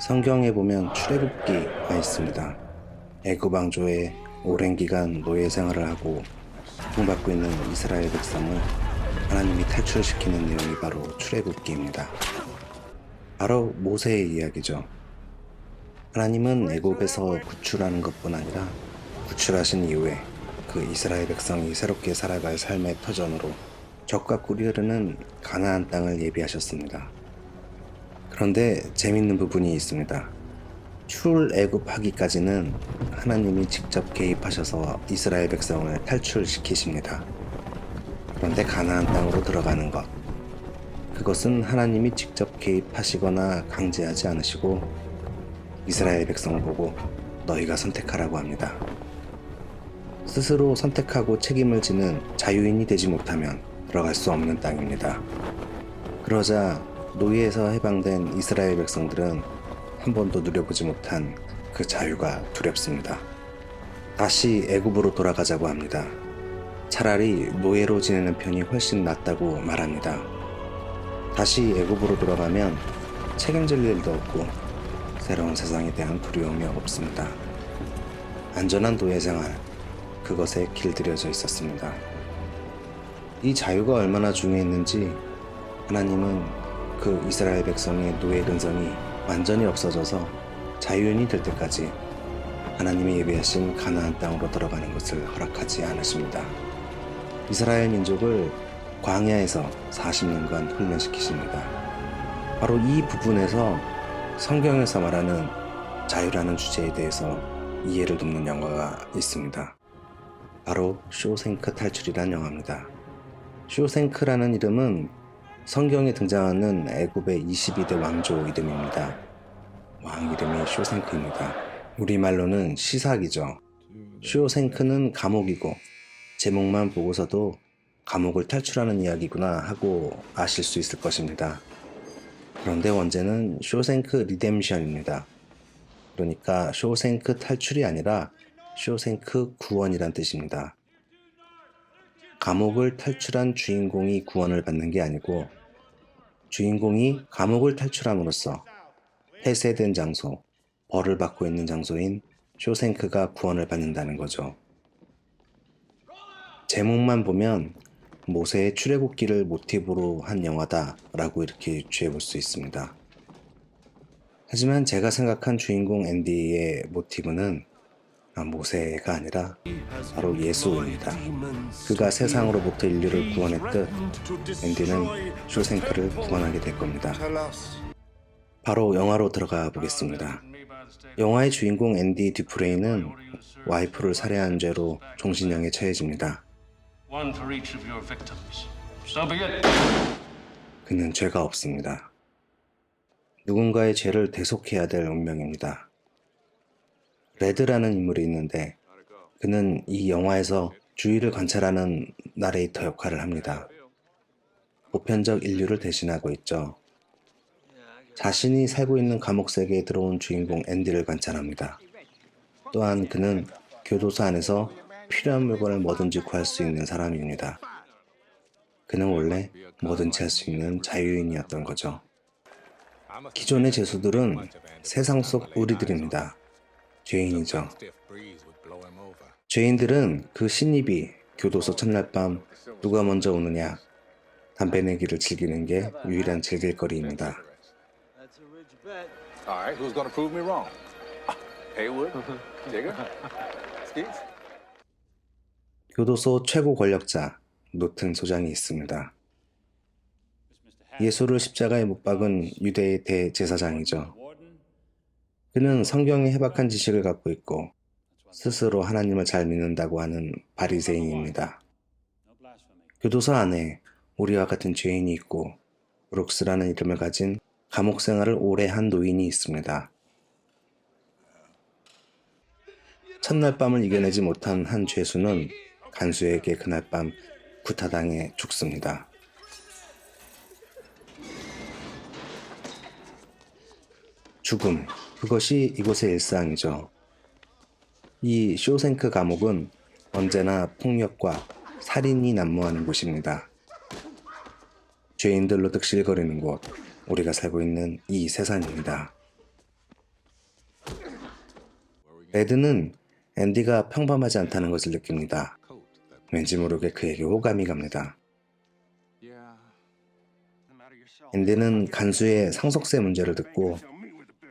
성경에 보면 출애굽기가 있습니다. 애굽 왕조에 오랜 기간 노예 생활을 하고 고통받고 있는 이스라엘 백성을 하나님이 탈출시키는 내용이 바로 출애굽기입니다. 바로 모세의 이야기죠. 하나님은 애굽에서 구출하는 것뿐 아니라 구출하신 이후에 그 이스라엘 백성이 새롭게 살아갈 삶의 터전으로 적과 꿀이 흐르는 가나안 땅을 예비하셨습니다. 그런데 재밌는 부분이 있습니다. 출애굽하기까지는 하나님이 직접 개입하셔서 이스라엘 백성을 탈출시키십니다. 그런데 가나안 땅으로 들어가는 것, 그것은 하나님이 직접 개입하시거나 강제하지 않으시고 이스라엘 백성 보고 너희가 선택하라고 합니다. 스스로 선택하고 책임을 지는 자유인이 되지 못하면 들어갈 수 없는 땅입니다. 그러자 노예에서 해방된 이스라엘 백성들은 한 번도 누려보지 못한 그 자유가 두렵습니다. 다시 애굽으로 돌아가자고 합니다. 차라리 노예로 지내는 편이 훨씬 낫다고 말합니다. 다시 애굽으로 돌아가면 책임질 일도 없고 새로운 세상에 대한 두려움이 없습니다. 안전한 노예 생활, 그것에 길들여져 있었습니다. 이 자유가 얼마나 중요했는지 하나님은 그 이스라엘 백성의 노예 근성이 완전히 없어져서 자유인이 될 때까지 하나님이 예비하신 가나안 땅으로 들어가는 것을 허락하지 않으십니다. 이스라엘 민족을 광야에서 40년간 훈련시키십니다. 바로 이 부분에서 성경에서 말하는 자유라는 주제에 대해서 이해를 돕는 영화가 있습니다. 바로 쇼생크 탈출이란 영화입니다. 쇼생크라는 이름은 성경에 등장하는 애굽의 22대 왕조 이름입니다. 왕 이름이 쇼생크입니다. 우리말로는 시삭이죠. 쇼생크는 감옥이고 제목만 보고서도 감옥을 탈출하는 이야기구나 하고 아실 수 있을 것입니다. 그런데 원제는 쇼생크 리뎀션입니다. 그러니까 쇼생크 탈출이 아니라 쇼생크 구원이란 뜻입니다. 감옥을 탈출한 주인공이 구원을 받는 게 아니고 주인공이 감옥을 탈출함으로써 폐쇄된 장소, 벌을 받고 있는 장소인 쇼생크가 구원을 받는다는 거죠. 제목만 보면 모세의 출애굽기를 모티브로 한 영화다라고 이렇게 유추해 볼 수 있습니다. 하지만 제가 생각한 주인공 앤디의 모티브는 모세가 아니라 바로 예수입니다. 그가 세상으로부터 인류를 구원했듯 앤디는 쇼생크를 구원하게 될 겁니다. 바로 영화로 들어가 보겠습니다. 영화의 주인공 앤디 듀프레이는 와이프를 살해한 죄로 종신형에 처해집니다. 그는 죄가 없습니다. 누군가의 죄를 대속해야 될 운명입니다. 레드라는 인물이 있는데 그는 이 영화에서 주위를 관찰하는 나레이터 역할을 합니다. 보편적 인류를 대신하고 있죠. 자신이 살고 있는 감옥 세계에 들어온 주인공 앤디를 관찰합니다. 또한 그는 교도소 안에서 필요한 물건을 뭐든지 구할 수 있는 사람입니다. 그는 원래 뭐든지 할 수 있는 자유인이었던 거죠. 기존의 죄수들은 세상 속 우리들입니다. 죄인이죠. 죄인들은 그 신입이 교도소 첫날 밤 누가 먼저 오느냐 담배 내기를 즐기는 게 유일한 즐길거리입니다. 교도소 최고 권력자 노튼 소장이 있습니다. 예수를 십자가에 못 박은 유대의 대제사장이죠. 그는 성경의 해박한 지식을 갖고 있고 스스로 하나님을 잘 믿는다고 하는 바리새인입니다. 교도소 안에 우리와 같은 죄인이 있고 브룩스라는 이름을 가진 감옥 생활을 오래 한 노인이 있습니다. 첫날 밤을 이겨내지 못한 한 죄수는 간수에게 그날 밤 구타당해 죽습니다. 죽음, 그것이 이곳의 일상이죠. 이 쇼생크 감옥은 언제나 폭력과 살인이 난무하는 곳입니다. 죄인들로 득실거리는 곳, 우리가 살고 있는 이 세상입니다. 레드는 앤디가 평범하지 않다는 것을 느낍니다. 왠지 모르게 그에게 호감이 갑니다. 앤디는 간수의 상속세 문제를 듣고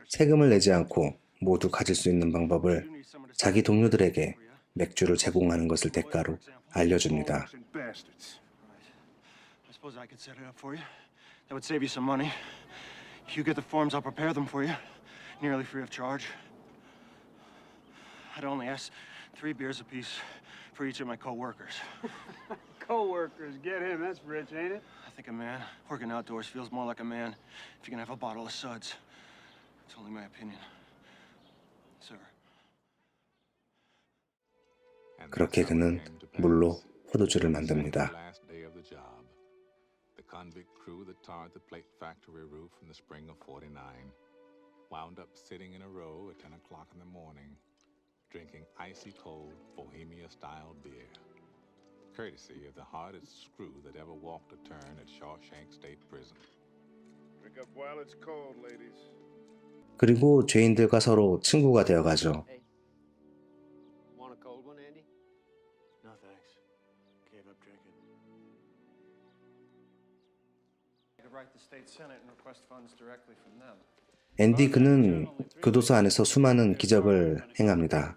세금을 내지 않고 모두 가질 수 있는 방법을 자기 동료들에게 맥주를 제공하는 것을 대가로 알려줍니다. I suppose I could set it up for you. That would save you some money. If you get the forms, I'll prepare them for you, nearly free of charge. I'd only ask 3 beers apiece for each of my co-workers. Co-workers, get him. That's rich, ain't it? I think a man working outdoors feels more like a man if you can have a bottle of suds. It's only my opinion, sir. 그렇게 그는 물로 포도주를 만듭니다. The convict crew that tarred the plate factory roof in the spring of '49 wound up sitting in a row at 10 o'clock in the morning, drinking icy cold Bohemia-style beer, courtesy of the hardest screw that ever walked a turn at Shawshank State Prison. Drink up while it's cold, ladies. 그리고 죄인들과 서로 친구가 되어가죠. Hey, want a cold one, Andy? No thanks. Gave up drinking. I could write the state senate and request funds directly from them. 앤디 그는 교도소 안에서 수많은 기적을 행합니다.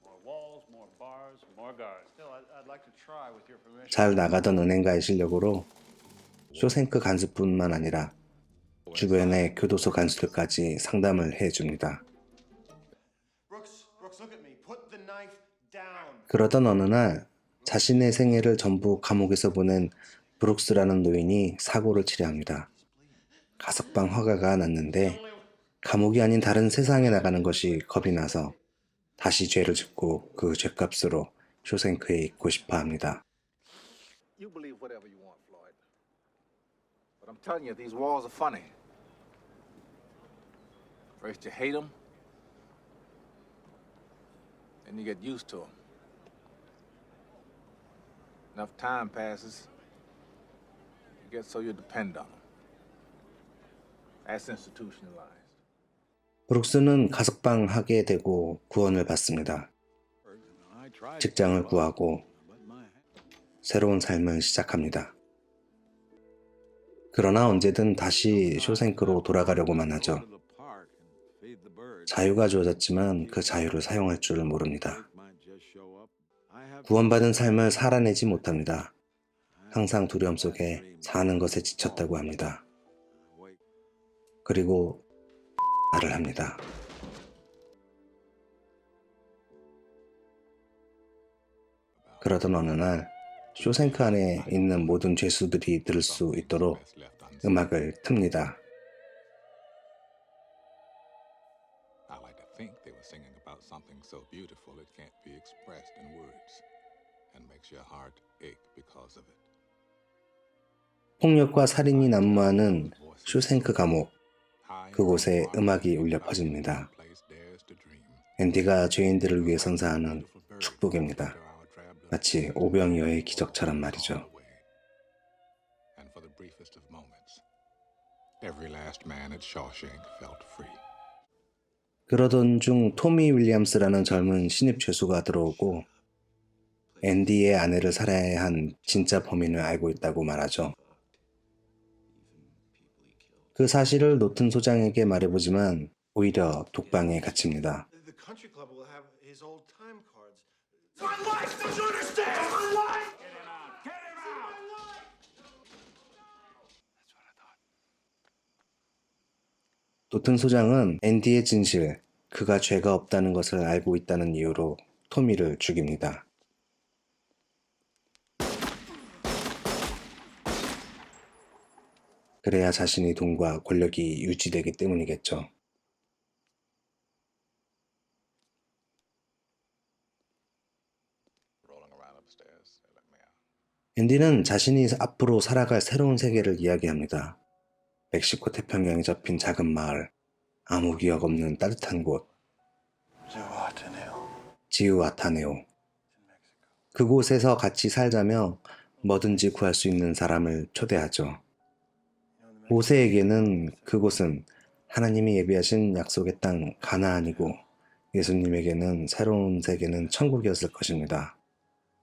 More walls, more bars, more guards. Still, I'd like to try with your permission. 잘 나가던 은행가의 실력으로 쇼생크 간수뿐만 아니라 주변의 교도소 간수들까지 상담을 해줍니다. Brooks, look at me. Put the knife down. 그러던 어느 날 자신의 생애를 전부 감옥에서 보낸 브룩스라는 노인이 사고를 치료합니다. 가석방 허가가 났는데 감옥이 아닌 다른 세상에 나가는 것이 겁이 나서 다시 죄를 짓고 그 죄값으로 쇼생크에 있고 싶어 합니다. You believe whatever you want, Floyd. But I'm telling you, these walls are funny. First you hate them, then you get used to them. Enough time passes, you get so you depend on them. That's institutionalized. 브룩스는 가석방하게 되고 구원을 받습니다. 직장을 구하고 새로운 삶을 시작합니다. 그러나 언제든 다시 쇼생크로 돌아가려고만 하죠. 자유가 주어졌지만 그 자유를 사용할 줄 모릅니다. 구원받은 삶을 살아내지 못합니다. 항상 두려움 속에 사는 것에 지쳤다고 합니다. 그리고 말을 합니다. 그러던 어느 날 쇼생크 안에 있는 모든 죄수들이 들을 수 있도록 음악을 틉니다. I like to think they were singing about something so beautiful it can't be expressed in words, and makes your heart ache because of it. 폭력과 살인이 난무하는 쇼생크 감옥, 그곳에 음악이 울려 퍼집니다. 앤디가 죄인들을 위해 선사하는 축복입니다. 마치 오병이어의 기적처럼 말이죠. And for the briefest of moments, every last man at Shawshank felt free. 그러던 중 토미 윌리엄스라는 젊은 신입 죄수가 들어오고 앤디의 아내를 살해야 한 진짜 범인을 알고 있다고 말하죠. 그 사실을 노튼 소장에게 말해보지만 오히려 독방에 갇힙니다. The country club will have his old time cards. My life, don't you understand? My life! Get him out! Get him out! That's what I thought. 노튼 소장은 앤디의 진실, 그가 죄가 없다는 것을 알고 있다는 이유로 토미를 죽입니다. 그래야 자신의 돈과 권력이 유지되기 때문이겠죠. Rolling around upstairs, they let me out. 앤디는 자신이 앞으로 살아갈 새로운 세계를 이야기합니다. 멕시코 태평양에 접힌 작은 마을, 아무 기억 없는 따뜻한 곳, 지우아타네오. 그곳에서 같이 살자며 뭐든지 구할 수 있는 사람을 초대하죠. 모세에게는 그곳은 하나님이 예비하신 약속의 땅 가나안이고 예수님에게는 새로운 세계는 천국이었을 것입니다.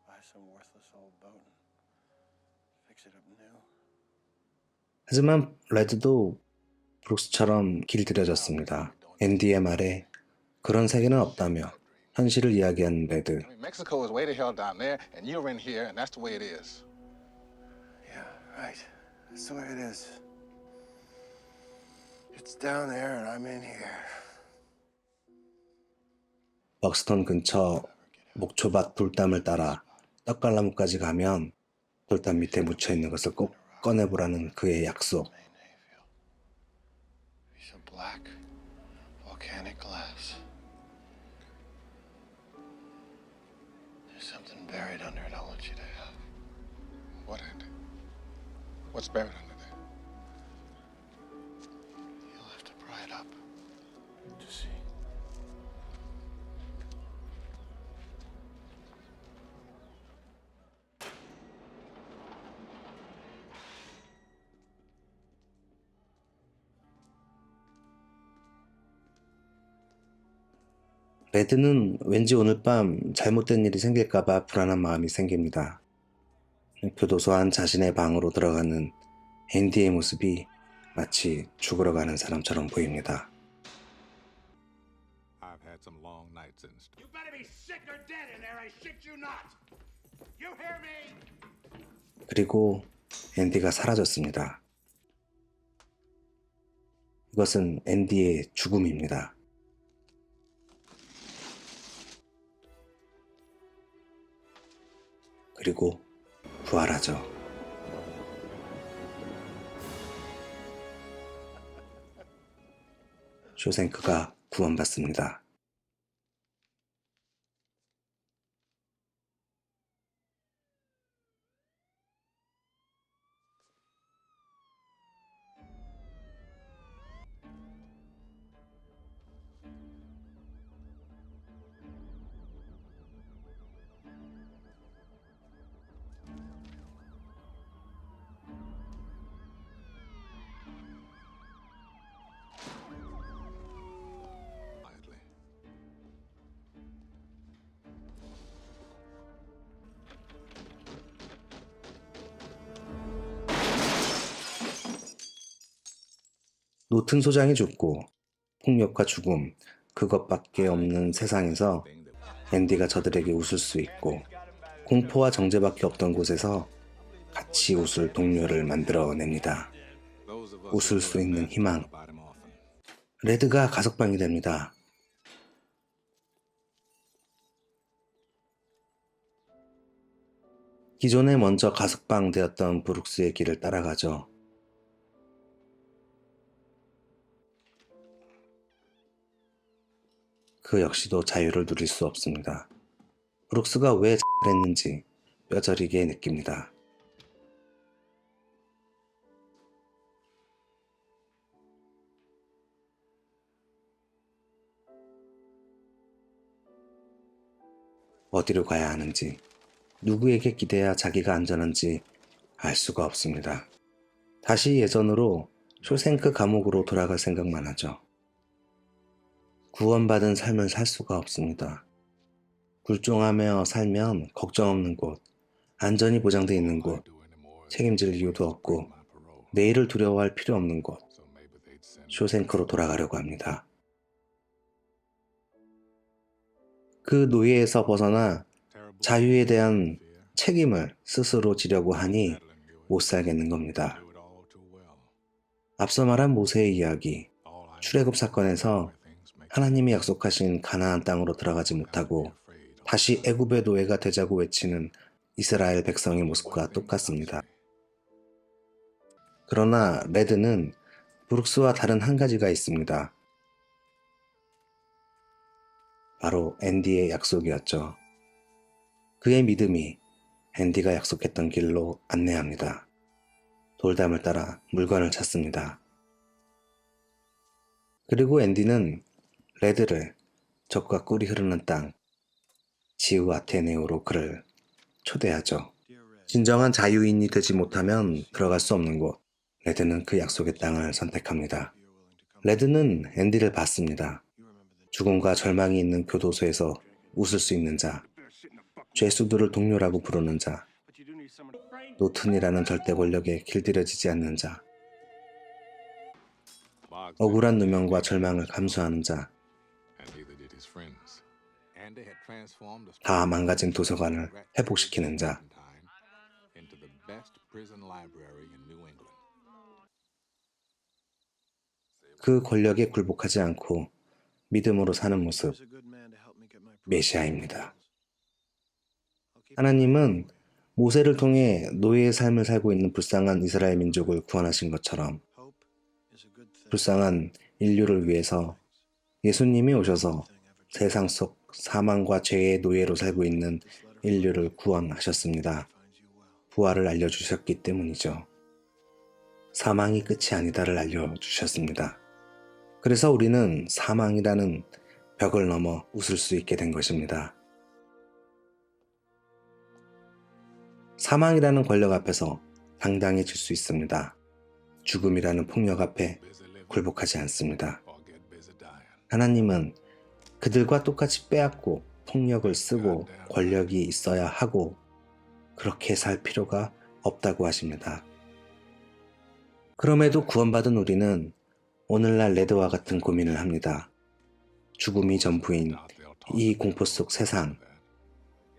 Buy some worthless old boat and fix it up new. 하지만 레드도 브룩스처럼 길들여졌습니다. 앤디의 말에 그런 세계는 없다며 현실을 이야기한 레드. I mean, Mexico is way the hell down there, and you're in here, and that's the way it is. Yeah, right. That's the way it is. It's down there and I'm in here. 벅스턴 근처 목초밭 돌담을 따라 떡갈나무까지 가면 돌담 밑에 묻혀있는 것을 꼭 꺼내보라는 그의 약속. Main hayfield. Piece of black volcanic glass. There's something buried under it I want you to have. What, Andy? What's buried under there? You'll have to pry it up to see. 레드는 왠지 오늘 밤 잘못된 일이 생길까봐 불안한 마음이 생깁니다. 교도소 안 자신의 방으로 들어가는 앤디의 모습이 마치 죽으러 가는 사람처럼 보입니다. I've had some long nights since. You better be sick or dead in there. I shit you not. You hear me? 그리고 앤디가 사라졌습니다. 이것은 앤디의 죽음입니다. 그리고 부활하죠. 쇼생크가 구원받습니다. Quietly. 노튼 소장이 죽고 폭력과 죽음 그것밖에 없는 세상에서 Thing that 앤디가 저들에게 웃을 수 있고 공포와 정죄밖에 없던 곳에서 같이 웃을 동료를 만들어냅니다. those of us 웃을 who 수 know 있는 that 희망. know about him often. 레드가 가석방이 됩니다. 기존에 먼저 가석방되었던 브룩스의 길을 따라가죠. 그 역시도 자유를 누릴 수 없습니다. 브룩스가 왜 X했는지 뼈저리게 느낍니다. 어디로 가야 하는지, 누구에게 기대야 자기가 안전한지 알 수가 없습니다. 다시 예전으로 쇼생크 감옥으로 돌아갈 생각만 하죠. 구원받은 삶을 살 수가 없습니다. 굴종하며 살면 걱정 없는 곳, 안전이 보장되어 있는 곳, Do anymore. 책임질 이유도 없고 My parole. 내일을 두려워할 필요 없는 곳, So maybe they'd send 쇼생크로 돌아가려고 합니다. 그 노예에서 벗어나 terrible 자유에 대한 fear, 책임을 스스로 지려고 하니 battling you and 못 살겠는 겁니다. knew it all too well. 앞서 말한 모세의 이야기, All I 출애굽 사건에서 things make 하나님이 약속하신 가나안 땅으로 들어가지 못하고 afraid. 다시 애굽의 노예가 되자고 외치는 이스라엘 백성의 모습과 똑같습니다. 그러나 레드는 브룩스와 다른 한 가지가 있습니다. 바로 앤디의 약속이었죠. 그의 믿음이 앤디가 약속했던 길로 안내합니다. 돌담을 따라 물건을 찾습니다. 그리고 앤디는 레드를 적과 꿀이 흐르는 땅, 지우 아테네오로 그를 초대하죠. 진정한 자유인이 되지 못하면 들어갈 수 없는 곳, 레드는 그 약속의 땅을 선택합니다. 레드는 앤디를 봤습니다. 죽음과 절망이 있는 교도소에서 웃을 수 있는 자, 죄수들을 동료라고 부르는 자, But you do need someone. 노튼이라는 절대 권력에 길들여지지 않는 자, Boggs 억울한 누명과 절망을 감수하는 자, and neither did his friends. And they had transformed the 다 망가진 도서관을 회복시키는 자, into the best prison library in New England. 그 권력에 굴복하지 않고 믿음으로 사는 모습, He's a good man to help me get my 메시아입니다. 하나님은 모세를 통해 노예의 삶을 살고 있는 불쌍한 이스라엘 민족을 구원하신 것처럼 hope is a good thing. 불쌍한 인류를 위해서 예수님이 오셔서 세상 속 사망과 죄의 노예로 살고 있는 인류를 구원하셨습니다. 부활을 알려주셨기 때문이죠. 사망이 끝이 아니다를 알려주셨습니다. 그래서 우리는 사망이라는 벽을 넘어 웃을 수 있게 된 것입니다. 사망이라는 권력 앞에서 당당해질 수 있습니다. 죽음이라는 폭력 앞에 굴복하지 않습니다. 하나님은 그들과 똑같이 빼앗고 폭력을 쓰고 권력이 있어야 하고 그렇게 살 필요가 없다고 하십니다. 그럼에도 구원받은 우리는 오늘날 레드와 같은 고민을 합니다. 죽음이 전부인 이 공포 속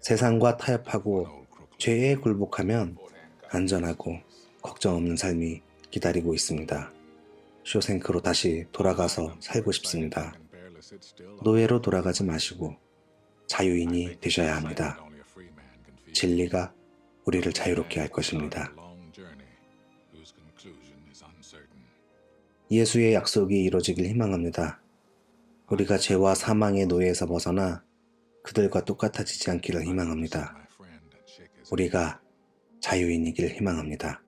세상과 타협하고 죄에 굴복하면 안전하고 걱정 없는 삶이 기다리고 있습니다. 쇼생크로 다시 돌아가서 살고 싶습니다. 노예로 돌아가지 마시고 자유인이 되셔야 합니다. 진리가 우리를 자유롭게 할 것입니다. 예수의 약속이 이루어지길 희망합니다. 우리가 죄와 사망의 노예에서 벗어나 그들과 똑같아지지 않기를 희망합니다. 우리가 자유인이길 희망합니다.